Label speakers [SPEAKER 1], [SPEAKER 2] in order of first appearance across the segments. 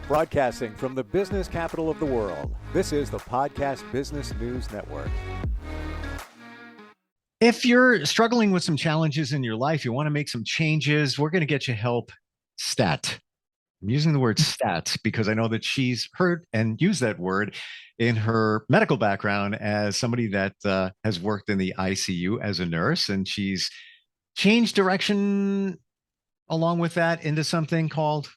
[SPEAKER 1] Broadcasting from the business capital of the world, this is the Podcast Business News Network.
[SPEAKER 2] If you're struggling with some challenges in your life, you want to make some changes, we're going to get you help stat. I'm using the word stat because I know that she's heard and used that word in her medical background as somebody that has worked in the ICU as a nurse, and she's changed direction along with that into something called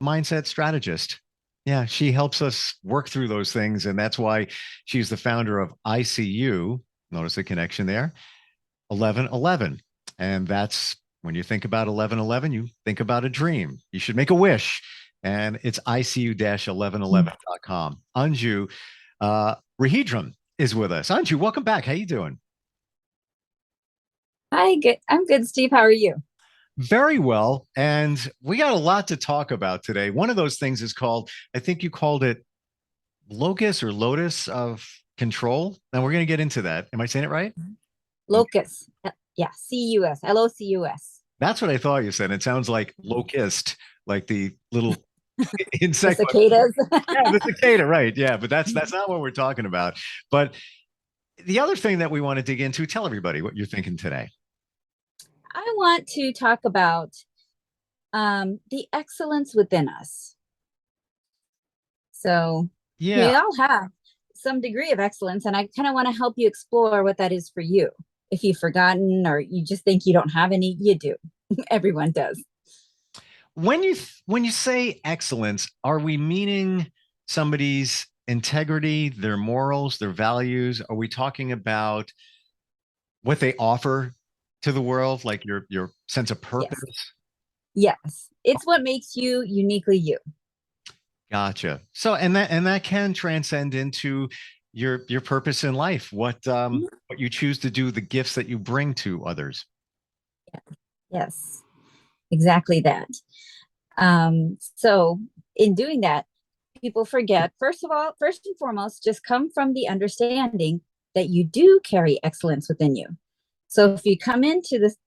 [SPEAKER 2] mindset strategist. Yeah, she helps us work through those things. And that's why she's the founder of ICU. Notice the connection there, 1111. And that's when you think about 1111, you think about a dream. You should make a wish. And it's ICU-1111.com. Anju Rahidram is with us. Anju, welcome back. How you doing?
[SPEAKER 3] Hi, good. I'm good, Steve. How are you?
[SPEAKER 2] Very well. And we got a lot to talk about today. One of those things is called, I think you called it locus or lotus of control. And we're going to get into that. Am I saying it right?
[SPEAKER 3] Locus. Yeah. C-U-S. L-O-C-U-S.
[SPEAKER 2] That's what I thought you said. It sounds like locust, like the little insect.
[SPEAKER 3] The cicadas.
[SPEAKER 2] Yeah, the cicada, right. Yeah, but that's not what we're talking about. But the other thing that we want to dig into, tell everybody what you're thinking today.
[SPEAKER 3] I want to talk about the excellence within us. So we all have some degree of excellence, and I kind of want to help you explore what that is for you. If you've forgotten or you just think you don't have any, you do. Everyone does.
[SPEAKER 2] When you say excellence, are we meaning somebody's integrity, their morals, their values? Are we talking about what they offer to the world, like your sense of purpose?
[SPEAKER 3] Yes. It's what makes you uniquely you.
[SPEAKER 2] Gotcha. So, and that can transcend into your purpose in life, what you choose to do, the gifts that you bring to others.
[SPEAKER 3] Yes, exactly that. So in doing that, people forget, first and foremost, just come from the understanding that you do carry excellence within you. So if you come into this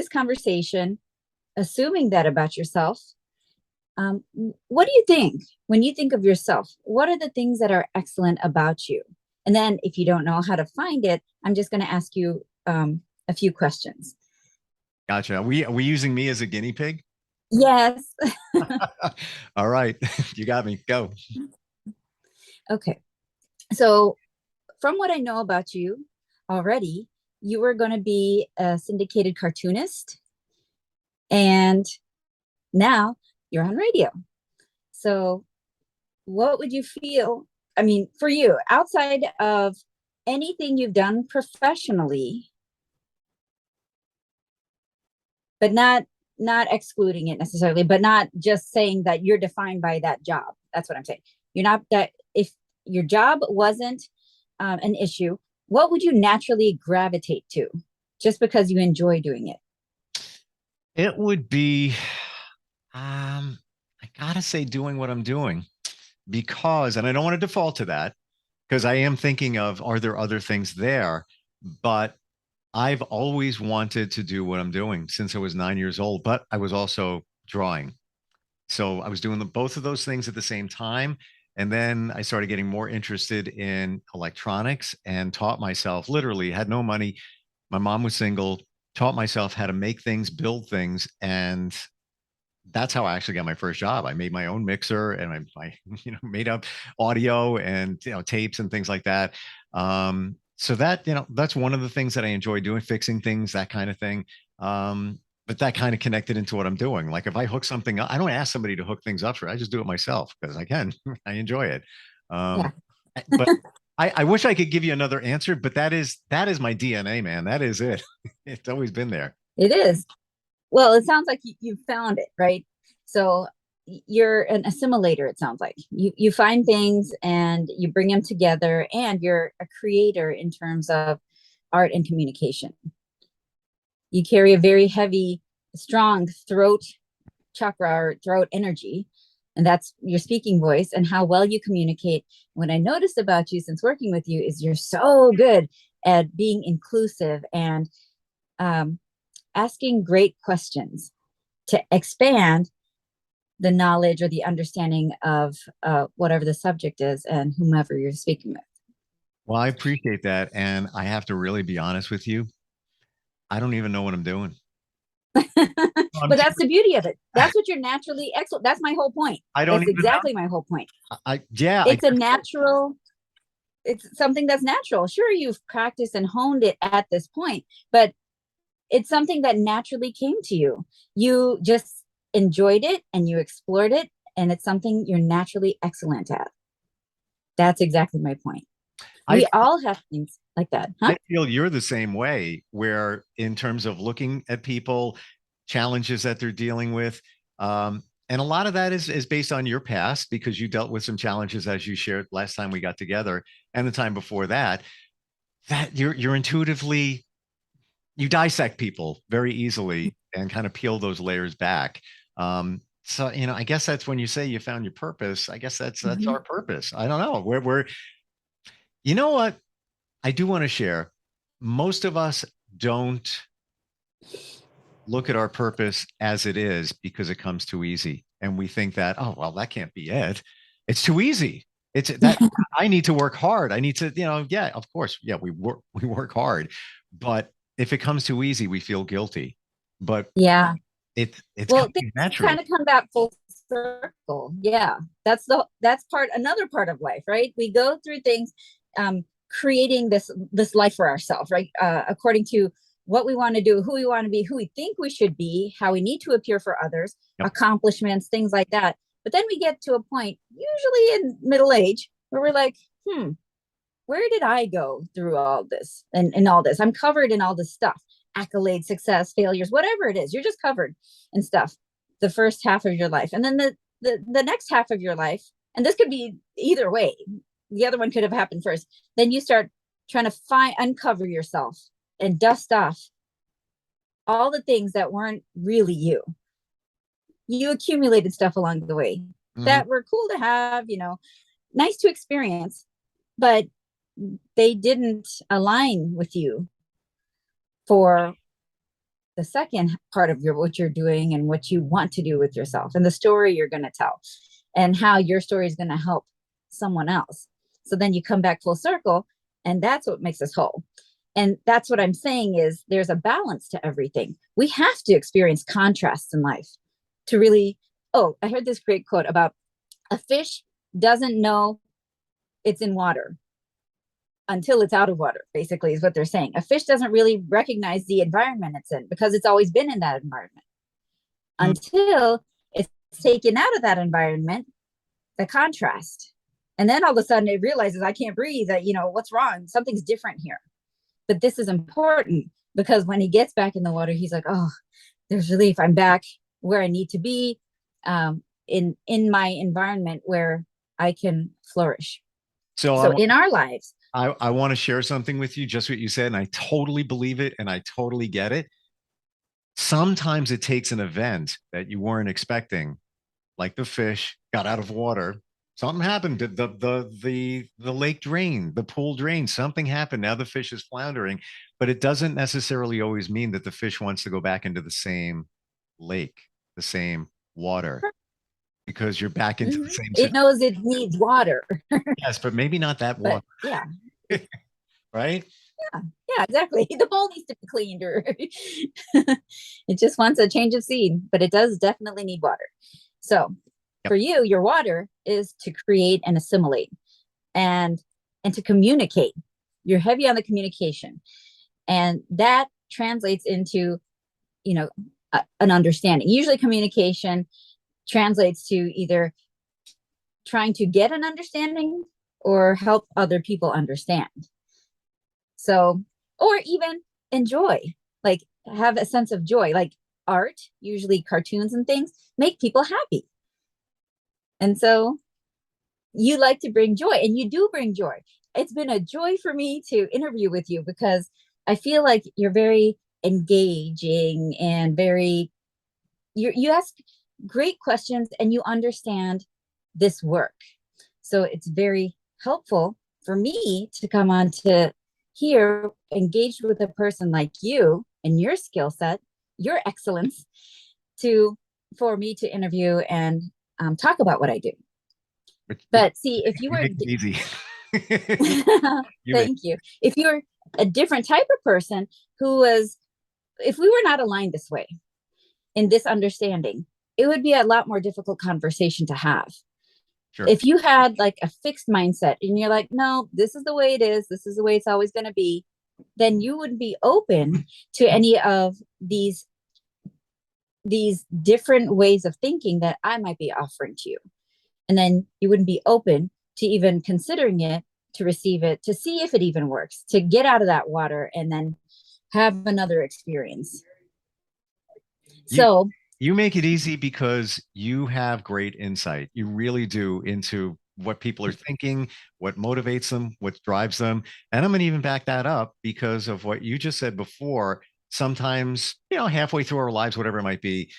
[SPEAKER 3] conversation, assuming that about yourself, what do you think when you think of yourself? What are the things that are excellent about you? And then if you don't know how to find it, I'm just going to ask you a few questions.
[SPEAKER 2] Gotcha. Are we using me as a guinea pig?
[SPEAKER 3] Yes.
[SPEAKER 2] All right. You got me. Go.
[SPEAKER 3] Okay. So from what I know about you already, you were going to be a syndicated cartoonist, and now you're on radio. So what would you feel? I mean, for you, outside of anything you've done professionally, but not excluding it necessarily, but not just saying that you're defined by that job. That's what I'm saying. You're not that. If your job wasn't an issue, what would you naturally gravitate to just because you enjoy doing it?
[SPEAKER 2] It would be, I gotta say, doing what I'm doing, because, and I don't want to default to that, because I am thinking of, are there other things there? But I've always wanted to do what I'm doing since I was 9 years old, but I was also drawing. So I was doing both of those things at the same time. And then I started getting more interested in electronics and taught myself, literally had no money. My mom was single, taught myself how to make things, build things. And that's how I actually got my first job. I made my own mixer, and I made up audio and tapes and things like that. So that that's one of the things that I enjoy doing, fixing things, that kind of thing. But that kind of connected into what I'm doing. Like if I hook something up, I don't ask somebody to hook things up for. I just do it myself because I can. I enjoy it. But I wish I could give you another answer, but that is my DNA, man. That is it. It's always been there.
[SPEAKER 3] It is. Well, it sounds like you found it, right? So you're an assimilator, it sounds like. You find things and you bring them together, and you're a creator in terms of art and communication. You carry a very heavy, strong throat chakra or throat energy, and that's your speaking voice and how well you communicate. What I noticed about you since working with you is you're so good at being inclusive and asking great questions to expand the knowledge or the understanding of whatever the subject is and whomever you're speaking with.
[SPEAKER 2] Well, I appreciate that. And I have to really be honest with you. I don't even know what I'm doing. I'm
[SPEAKER 3] But that's the beauty of it. That's what you're naturally excellent. That's my whole point.
[SPEAKER 2] I don't
[SPEAKER 3] That's
[SPEAKER 2] even
[SPEAKER 3] exactly my whole point.
[SPEAKER 2] I
[SPEAKER 3] It's a natural, it's something that's natural. Sure, you've practiced and honed it at this point, but it's something that naturally came to you. You just enjoyed it and you explored it, and it's something you're naturally excellent at. That's exactly my point.
[SPEAKER 2] I
[SPEAKER 3] We all have things like that, huh?
[SPEAKER 2] I feel you're the same way, where in terms of looking at people, challenges that they're dealing with, and a lot of that is based on your past because you dealt with some challenges as you shared last time we got together, and the time before that. That you're intuitively you dissect people very easily and kind of peel those layers back. So I guess that's when you say you found your purpose. I guess that's our purpose. I don't know. We're you know what? I do want to share. Most of us don't look at our purpose as it is because it comes too easy. And we think that, oh, well, that can't be it. It's too easy. It's that I need to work hard. I need to, yeah, of course. Yeah, we work hard. But if it comes too easy, we feel guilty. But
[SPEAKER 3] Yeah.
[SPEAKER 2] it's
[SPEAKER 3] Well,
[SPEAKER 2] coming
[SPEAKER 3] things
[SPEAKER 2] naturally.
[SPEAKER 3] kind of come back full circle. Yeah. That's another part of life, right? We go through things, creating this life for ourselves, right? According to what we want to do, who we want to be, who we think we should be, how we need to appear for others,
[SPEAKER 2] Yep.
[SPEAKER 3] accomplishments, things like that. But then we get to a point, usually in middle age, where we're like, where did I go through all this and all this? I'm covered in all this stuff, accolades, success, failures, whatever it is. You're just covered in stuff the first half of your life. And then the next half of your life, and this could be either way. The other one could have happened first. Then you start trying to uncover yourself and dust off all the things that weren't really you. You accumulated stuff along the way that were cool to have, nice to experience, but they didn't align with you for the second part of what you're doing and what you want to do with yourself and the story you're going to tell and how your story is going to help someone else. So then you come back full circle, and that's what makes us whole. And that's what I'm saying is there's a balance to everything. We have to experience contrasts in life to really, I heard this great quote about a fish doesn't know it's in water until it's out of water, basically, is what they're saying. A fish doesn't really recognize the environment it's in because it's always been in that environment until it's taken out of that environment, the contrast. And then all of a sudden it realizes I can't breathe, that, what's wrong? Something's different here. But this is important because when he gets back in the water, he's like, oh, there's relief. I'm back where I need to be, in my environment where I can flourish. So in our lives,
[SPEAKER 2] I want to share something with you, just what you said, and I totally believe it and I totally get it. Sometimes it takes an event that you weren't expecting, like the fish got out of water. Something happened. The lake drained, the pool drained. Something happened. Now the fish is floundering, but it doesn't necessarily always mean that the fish wants to go back into the same lake, the same water, because you're back into the same
[SPEAKER 3] it knows it needs water.
[SPEAKER 2] Yes, but maybe not that water.
[SPEAKER 3] But, yeah.
[SPEAKER 2] Right?
[SPEAKER 3] Yeah, exactly. The bowl needs to be cleaned, or it just wants a change of scene, but it does definitely need water. So for you, your water is to create and assimilate and to communicate. You're heavy on the communication, and that translates into, an understanding. Usually communication translates to either trying to get an understanding or help other people understand. So, or even enjoy, like have a sense of joy, like art, usually cartoons and things, make people happy. And so you like to bring joy, and you do bring joy. It's been a joy for me to interview with you because I feel like you're very engaging and you ask great questions and you understand this work. So it's very helpful for me to come on to here, engaged with a person like you and your skill set, your excellence, for me to interview and talk about what I do. But see, if you were
[SPEAKER 2] make it easy.
[SPEAKER 3] thank you. If you're a different type of person who was, if we were not aligned this way in this understanding, it would be a lot more difficult conversation to have.
[SPEAKER 2] Sure.
[SPEAKER 3] If you had like a fixed mindset and you're like, no, this is the way it is, this is the way it's always going to be, then you wouldn't be open to any of these different ways of thinking that I might be offering to you. And then you wouldn't be open to even considering it, to receive it, to see if it even works, to get out of that water and then have another experience. So
[SPEAKER 2] you make it easy because you have great insight. You really do, into what people are thinking, what motivates them, what drives them. And I'm going to even back that up because of what you just said before. Sometimes, halfway through our lives, whatever it might be,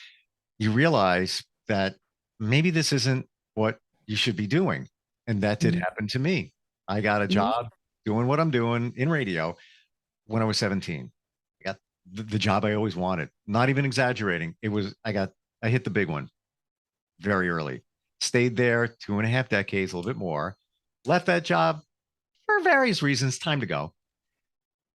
[SPEAKER 2] you realize that maybe this isn't what you should be doing. And that did happen to me. I got a job doing what I'm doing in radio when I was 17. I got the job I always wanted. Not even exaggerating. I hit the big one very early. Stayed there 2.5 decades, a little bit more. Left that job for various reasons. Time to go.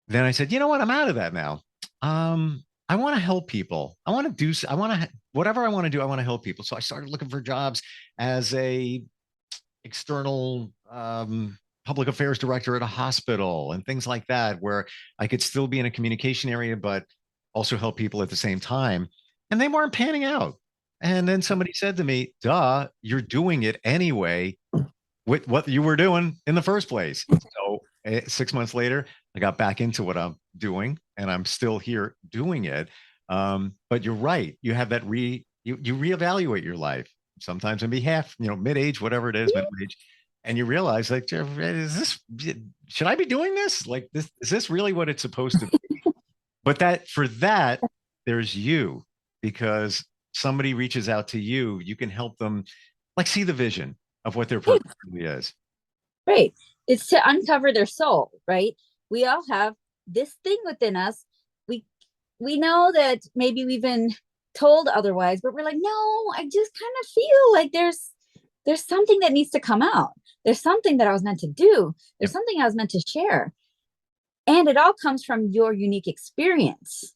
[SPEAKER 2] Then I said, you know what? I'm out of that now. I want to help people. Whatever I want to do, I want to help people. So I started looking for jobs as a external public affairs director at a hospital and things like that, where I could still be in a communication area, but also help people at the same time. And they weren't panning out. And then somebody said to me, duh, you're doing it anyway with what you were doing in the first place. So 6 months later, I got back into what I'm doing and I'm still here doing it. But you're right. You have that you reevaluate your life sometimes in behalf, mid-age, whatever it is, middle-age. And you realize, like, should I be doing this? Like, is this really what it's supposed to be? But there's you, because somebody reaches out to you, you can help them, like, see the vision of what their purpose really is.
[SPEAKER 3] Right. It's to uncover their soul, right? We all have this thing within us. We know that maybe we've been told otherwise, but we're like, no, I just kind of feel like there's something that needs to come out. There's something that I was meant to do. There's something I was meant to share. And it all comes from your unique experience.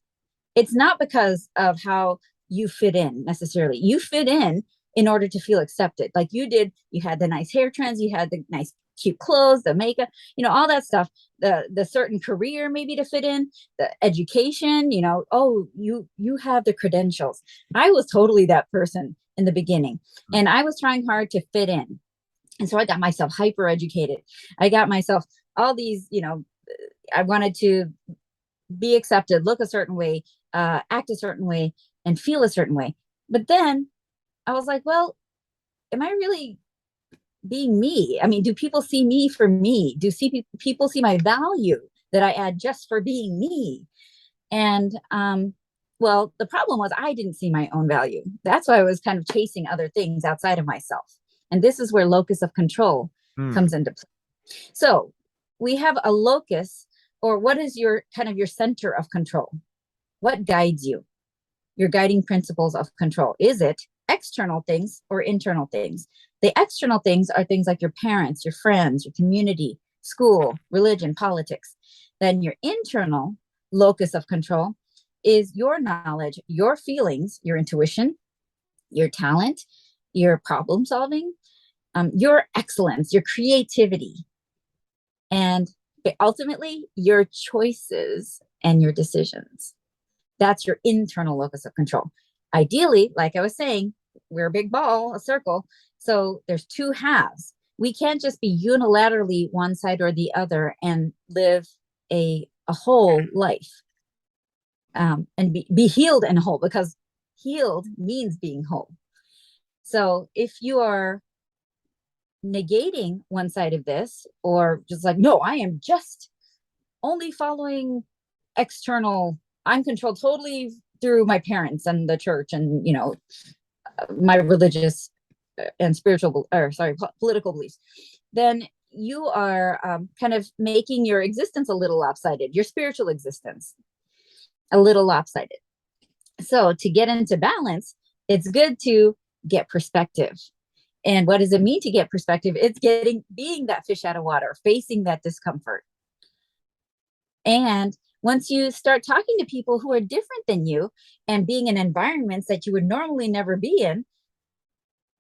[SPEAKER 3] It's not because of how you fit in necessarily. You fit in order to feel accepted. Like you did, you had the nice hair trends, you had the nice cute clothes, the makeup, all that stuff, the certain career maybe to fit in, the education, you have the credentials. I was totally that person in the beginning, and I was trying hard to fit in. And so I got myself hyper educated. I got myself all these, I wanted to be accepted, look a certain way, act a certain way, and feel a certain way. But then I was like, well, am I really being me? I mean, do people see me for me? Do people see my value that I add just for being me? And well, the problem was I didn't see my own value. That's why I was kind of chasing other things outside of myself. And this is where locus of control comes into play. So we have a locus, or what is your kind of your center of control? What guides you? Your guiding principles of control. Is it external things or internal things? The external things are things like your parents, your friends, your community, school, religion, politics. Then your internal locus of control is your knowledge, your feelings, your intuition, your talent, your problem solving, your excellence, your creativity, and ultimately your choices and your decisions. That's your internal locus of control. Ideally, like I was saying, we're a big ball, a circle. So there's two halves. We can't just be unilaterally one side or the other and live a whole life, and be healed and whole, because healed means being whole. So if you are negating one side of this, or just like, no, I am just only following external, I'm controlled totally through my parents and the church and my religious and spiritual, or sorry, political beliefs, then you are kind of making your existence a little lopsided, your spiritual existence a little lopsided. So to get into balance, it's good to get perspective. And what does it mean to get perspective? It's being that fish out of water, facing that discomfort. And once you start talking to people who are different than you and being in environments that you would normally never be in,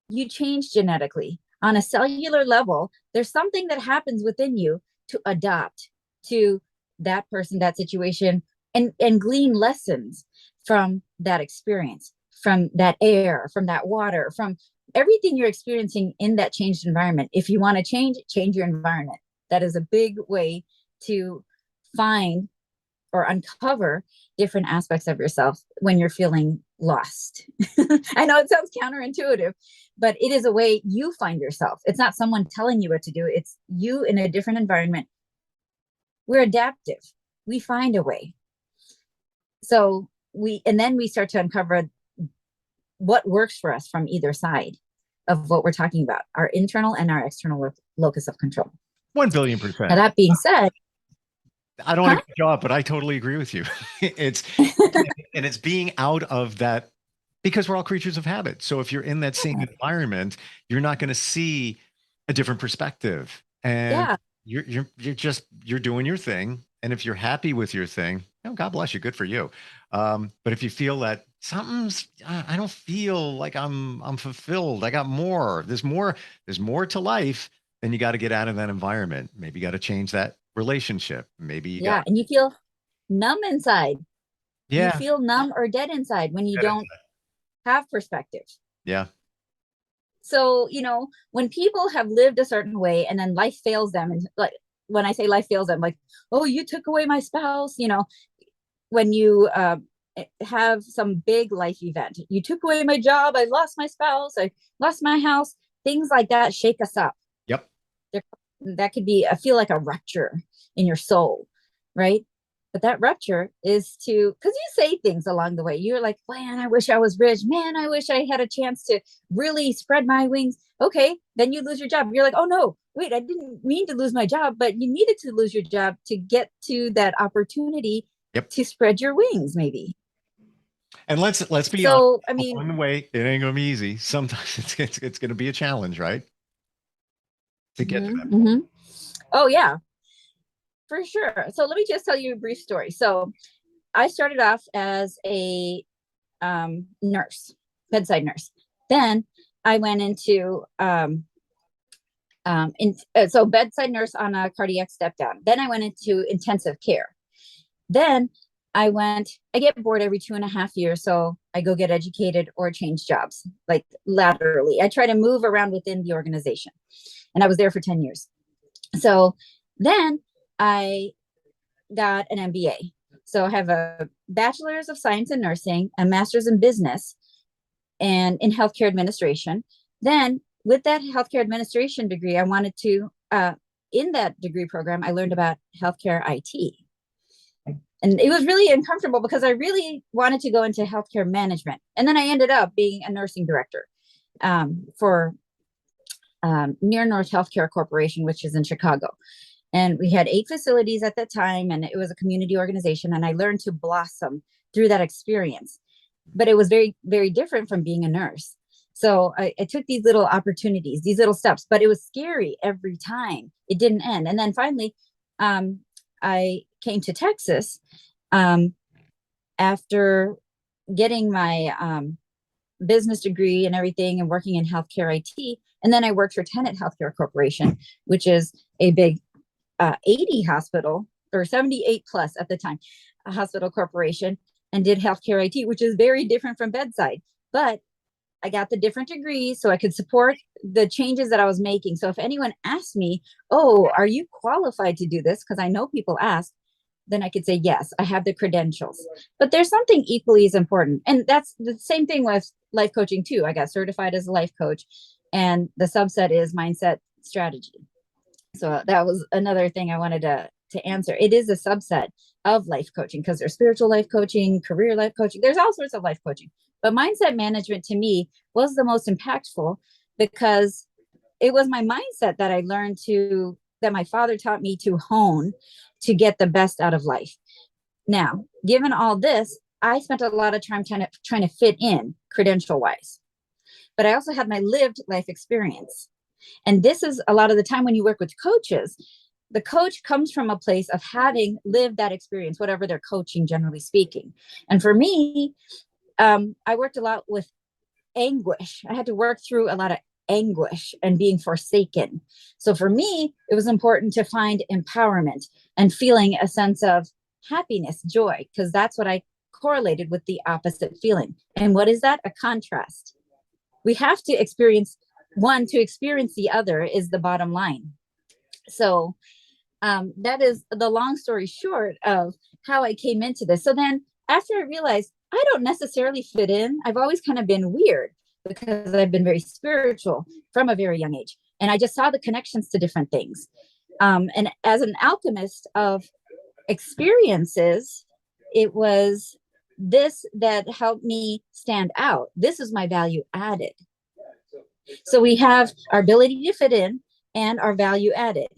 [SPEAKER 3] you change genetically. On a cellular level, there's something that happens within you to adapt to that person, that situation, and glean lessons from that experience, from that air, from that water, from everything you're experiencing in that changed environment. If you want to change your environment. That is a big way to find or uncover different aspects of yourself when you're feeling lost. I know it sounds counterintuitive, but it is a way you find yourself. It's not someone telling you what to do. It's you in a different environment. We're adaptive. We find a way. So then we start to uncover what works for us from either side of what we're talking about, our internal and our external locus of control.
[SPEAKER 2] 1,000,000,000%.
[SPEAKER 3] Now, that being said,
[SPEAKER 2] I don't want to cut you off, but I totally agree with you. It's being out of that, because we're all creatures of habit. So if you're in that same environment, you're not going to see a different perspective, and you're doing your thing. And if you're happy with your thing, God bless you, good for you. But if you feel that I don't feel like I'm fulfilled, I got more. There's more to life. Then you got to get out of that environment. Maybe you got to change that relationship. Maybe you got,
[SPEAKER 3] and you feel numb inside.
[SPEAKER 2] yeah,
[SPEAKER 3] You feel numb or dead inside when you don't have perspective.
[SPEAKER 2] Yeah.
[SPEAKER 3] So, when people have lived a certain way and then life fails them, and like when I say life fails them, like, oh, you took away my spouse, when you have some big life event, you took away my job, I lost my spouse, I lost my house, things like that shake us up.
[SPEAKER 2] Yep.
[SPEAKER 3] That could be, I feel like a rupture in your soul, right? But that rupture is because you say things along the way. You're like, man, I wish I was rich. Man, I wish I had a chance to really spread my wings. Okay, then you lose your job. You're like, oh no, wait, I didn't mean to lose my job, but you needed to lose your job to get to that opportunity to spread your wings, maybe.
[SPEAKER 2] And let's be
[SPEAKER 3] so,
[SPEAKER 2] honest. On the way, it ain't gonna be easy. Sometimes it's gonna be a challenge, right? To get to that point.
[SPEAKER 3] Oh yeah, for sure. So let me just tell you a brief story. So I started off as a nurse, bedside nurse. Then I went into so bedside nurse on a cardiac step down. Then I went into intensive care. Then I get bored every 2.5 years. So I go get educated or change jobs, like laterally. I try to move around within the organization. And I was there for 10 years. So then I got an MBA. So I have a bachelor's of science in nursing, a master's in business, and in healthcare administration. Then with that healthcare administration degree, I wanted to, in that degree program, I learned about healthcare IT. And it was really uncomfortable because I really wanted to go into healthcare management. And then I ended up being a nursing director for Near North Healthcare Corporation, which is in Chicago. And we had 8 facilities at that time, and it was a community organization. And I learned to blossom through that experience. But it was very, very different from being a nurse. So I took these little opportunities, these little steps, but it was scary every time. It didn't end. And then finally, I came to Texas after getting my business degree and everything and working in healthcare IT. And then I worked for Tenet Healthcare Corporation, which is a big 80 hospital, or 78 plus at the time, a hospital corporation, and did healthcare IT, which is very different from bedside. But I got the different degrees so I could support the changes that I was making. So if anyone asked me, oh, are you qualified to do this? Because I know people ask, then I could say, yes, I have the credentials. But there's something equally as important. And that's the same thing with life coaching too. I got certified as a life coach, and the subset is mindset strategy. So that was another thing I wanted to answer. It is a subset of life coaching because there's spiritual life coaching, career life coaching. There's all sorts of life coaching. But mindset management to me was the most impactful because it was my mindset that I learned that my father taught me to hone to get the best out of life. Now, given all this, I spent a lot of time trying to fit in credential wise. but I also had my lived life experience. And this is a lot of the time when you work with coaches, the coach comes from a place of having lived that experience, whatever they're coaching, generally speaking. And for me, I worked a lot with anguish. I had to work through a lot of anguish and being forsaken. So for me, it was important to find empowerment and feeling a sense of happiness, joy, because that's what I correlated with the opposite feeling. And what is that? A contrast. We have to experience one to experience the other is the bottom line. So that is the long story short of how I came into this. So then after I realized I don't necessarily fit in, I've always kind of been weird because I've been very spiritual from a very young age. And I just saw the connections to different things. And as an alchemist of experiences, it was this that helped me stand out. This is my value added. So we have our ability to fit in and our value added.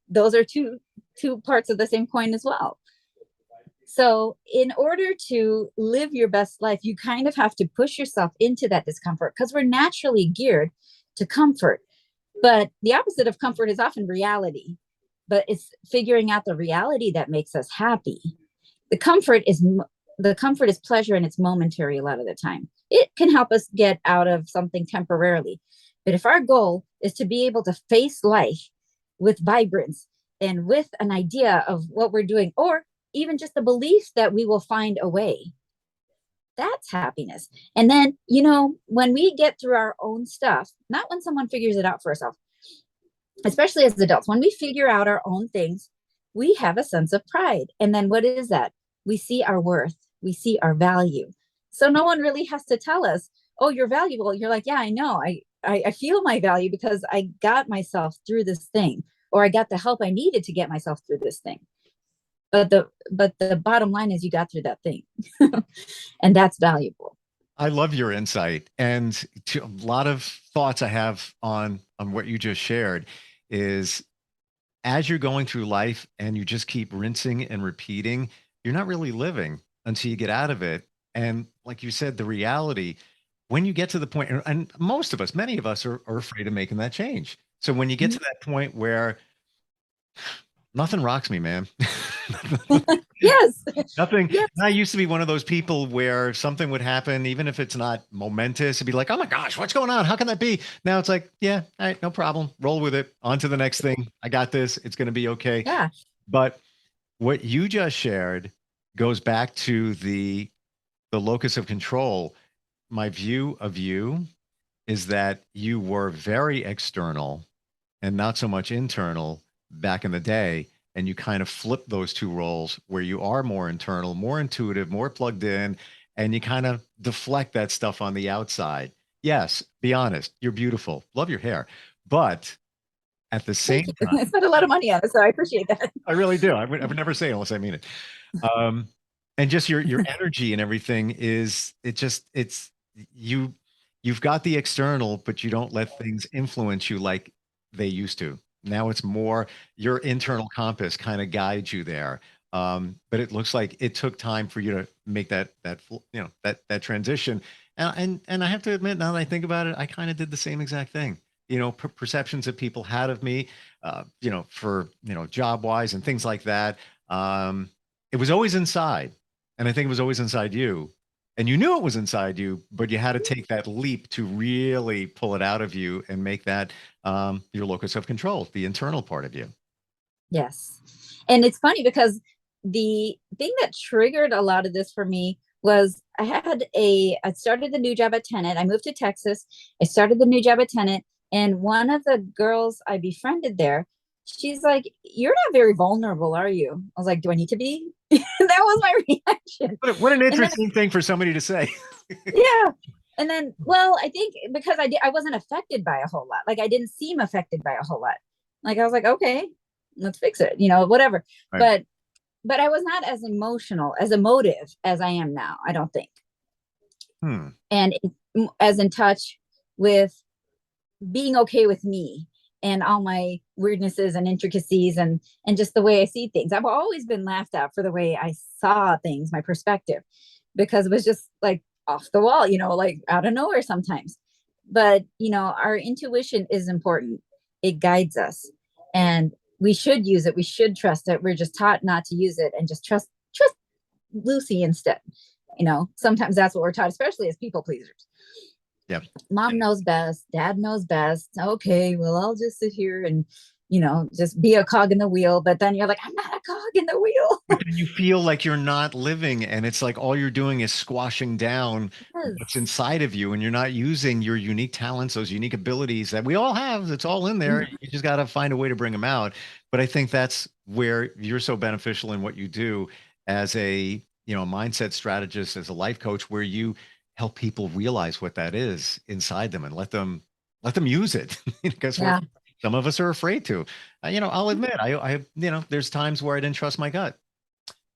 [SPEAKER 3] Those are two parts of the same coin as well. So in order to live your best life, you kind of have to push yourself into that discomfort because we're naturally geared to comfort. But the opposite of comfort is often reality. But it's figuring out the reality that makes us happy. The comfort is pleasure, and it's momentary a lot of the time. It can help us get out of something temporarily. But if our goal is to be able to face life with vibrance and with an idea of what we're doing, or even just the belief that we will find a way, that's happiness. And then, when we get through our own stuff, not when someone figures it out for ourselves, especially as adults, when we figure out our own things, we have a sense of pride. And then what is that? We see our worth, we see our value. So no one really has to tell us, oh, you're valuable. You're like, yeah, I know. I feel my value because I got myself through this thing, or I got the help I needed to get myself through this thing. But the bottom line is you got through that thing. And that's valuable.
[SPEAKER 2] I love your insight, and a lot of thoughts I have on what you just shared is as you're going through life and you just keep rinsing and repeating, you're not really living until you get out of it. And like you said, the reality, when you get to the point, and most of us, many of us are afraid of making that change. So when you get to that point where nothing rocks me, man.
[SPEAKER 3] Yes.
[SPEAKER 2] Nothing.
[SPEAKER 3] Yes.
[SPEAKER 2] I used to be one of those people where something would happen, even if it's not momentous, it'd be like, oh my gosh, what's going on? How can that be? Now it's like, yeah, all right, no problem. Roll with it. On to the next thing. I got this. It's going to be okay.
[SPEAKER 3] Yeah.
[SPEAKER 2] But what you just shared goes back to the locus of control. My view of you is that you were very external and not so much internal back in the day. And you kind of flip those two roles where you are more internal, more intuitive, more plugged in, and you kind of deflect that stuff on the outside. Yes, be honest, you're beautiful. Love your hair. But at the same time,
[SPEAKER 3] I spent a lot of money on it, so I appreciate that.
[SPEAKER 2] I really do. I would never say it unless I mean it. And just your energy and everything it's you've got the external, but you don't let things influence you like they used to. Now it's more your internal compass kind of guides you there. But it looks like it took time for you to make that transition. And I have to admit, now that I think about it, I kind of did the same exact thing. Perceptions that people had of me, for job wise and things like that. It was always inside, and I think it was always inside you. And you knew it was inside you, but you had to take that leap to really pull it out of you and make that your locus of control, the internal part of you.
[SPEAKER 3] Yes. And it's funny because the thing that triggered a lot of this for me was I started the new job at Tenet. I moved to Texas. I started the new job at Tenet. And one of the girls I befriended there, she's like, you're not very vulnerable, are you? I was like, do I need to be? That was my reaction.
[SPEAKER 2] What an interesting thing for somebody to say.
[SPEAKER 3] Yeah. And then, well, I think because I wasn't affected by a whole lot. Like I didn't seem affected by a whole lot. Like I was like, okay, let's fix it, whatever.
[SPEAKER 2] Right.
[SPEAKER 3] But I was not as emotive as I am now, I don't think. And as in touch with being okay with me and all my weirdnesses and intricacies and just the way I see things. I've always been laughed at for the way I saw things, my perspective, because it was just like off the wall, like out of nowhere sometimes. but our intuition is important. It guides us, and we should use it. We should trust it. We're just taught not to use it and just trust Lucy instead. Sometimes that's what we're taught, especially as people pleasers.
[SPEAKER 2] Yep.
[SPEAKER 3] Mom knows best, dad knows best. Okay, well, I'll just sit here and just be a cog in the wheel. But then you're like, I'm not a cog in the wheel.
[SPEAKER 2] But then you feel like you're not living, and it's like all you're doing is squashing down
[SPEAKER 3] Yes.
[SPEAKER 2] what's inside of you, and you're not using your unique talents, those unique abilities that we all have. It's all in there. You just got to find a way to bring them out. But I think that's where you're so beneficial in what you do as a mindset strategist, as a life coach, where you help people realize what that is inside them and let them use it. Because some of us are afraid to. I'll admit, I there's times where I didn't trust my gut,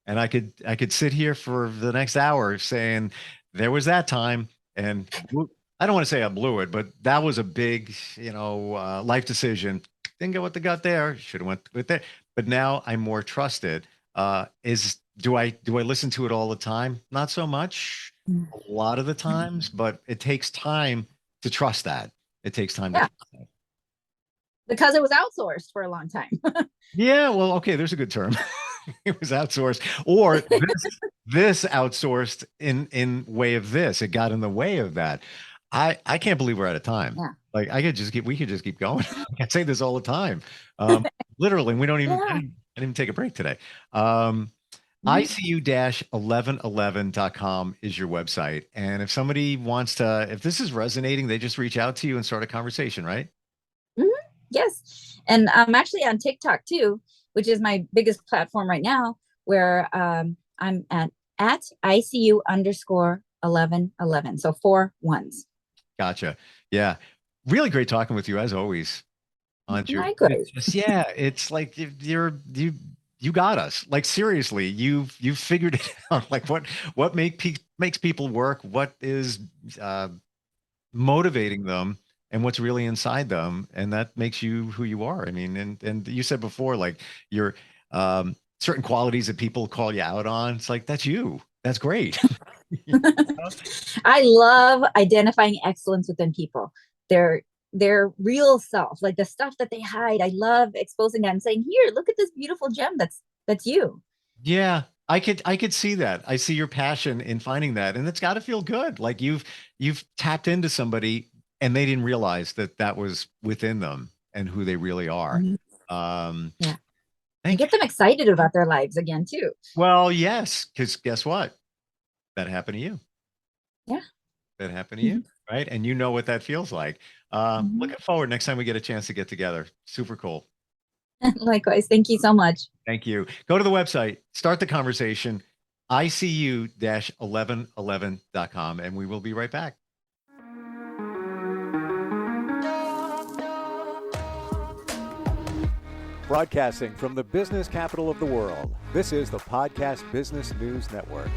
[SPEAKER 2] and I could sit here for the next hour saying there was that time, and I don't want to say I blew it, but that was a big life decision. Didn't go with the gut there. Should have went with there. But now I'm more trusted. Do I listen to it all the time? Not so much. A lot of the times, but it takes time to trust that. It takes time to trust that.
[SPEAKER 3] Because it was outsourced for a long time.
[SPEAKER 2] Yeah, well, okay, there's a good term. It was outsourced, or this outsourced in way of this. It got in the way of that. I can't believe we're out of time.
[SPEAKER 3] Yeah.
[SPEAKER 2] Like we could just keep going. I say this all the time. Literally, we don't even I didn't even take a break today. ICU-1111.com is your website. And if somebody wants to, if this is resonating, they just reach out to you and start a conversation, right?
[SPEAKER 3] Yes. And I'm actually on TikTok too, which is my biggest platform right now, where I'm at ICU_1111. So 4 1s.
[SPEAKER 2] Gotcha. Yeah. Really great talking with you as always.
[SPEAKER 3] Likewise.
[SPEAKER 2] It's like you got us. Like seriously, you've figured it out. Like what makes people work, what is motivating them, and what's really inside them, and that makes you who you are. I mean, and you said before, like your certain qualities that people call you out on. It's like that's you. That's great.
[SPEAKER 3] I love identifying excellence within people. Their real self, like the stuff that they hide. I love exposing that and saying, "Here, look at this beautiful gem. That's you."
[SPEAKER 2] Yeah, I could see that. I see your passion in finding that, and it's got to feel good. Like you've tapped into somebody, and they didn't realize that was within them and who they really are.
[SPEAKER 3] Yeah, and get them excited about their lives again too.
[SPEAKER 2] Well, yes, because guess what? That happened to you.
[SPEAKER 3] Yeah,
[SPEAKER 2] that happened to you, right? And you know what that feels like. Looking forward next time we get a chance to get together. Super cool.
[SPEAKER 3] Likewise. Thank you so much.
[SPEAKER 2] Thank you. Go to the website, start the conversation, ICU-1111.com, and we will be right back.
[SPEAKER 1] Broadcasting from the business capital of the world, this is the Podcast Business News Network.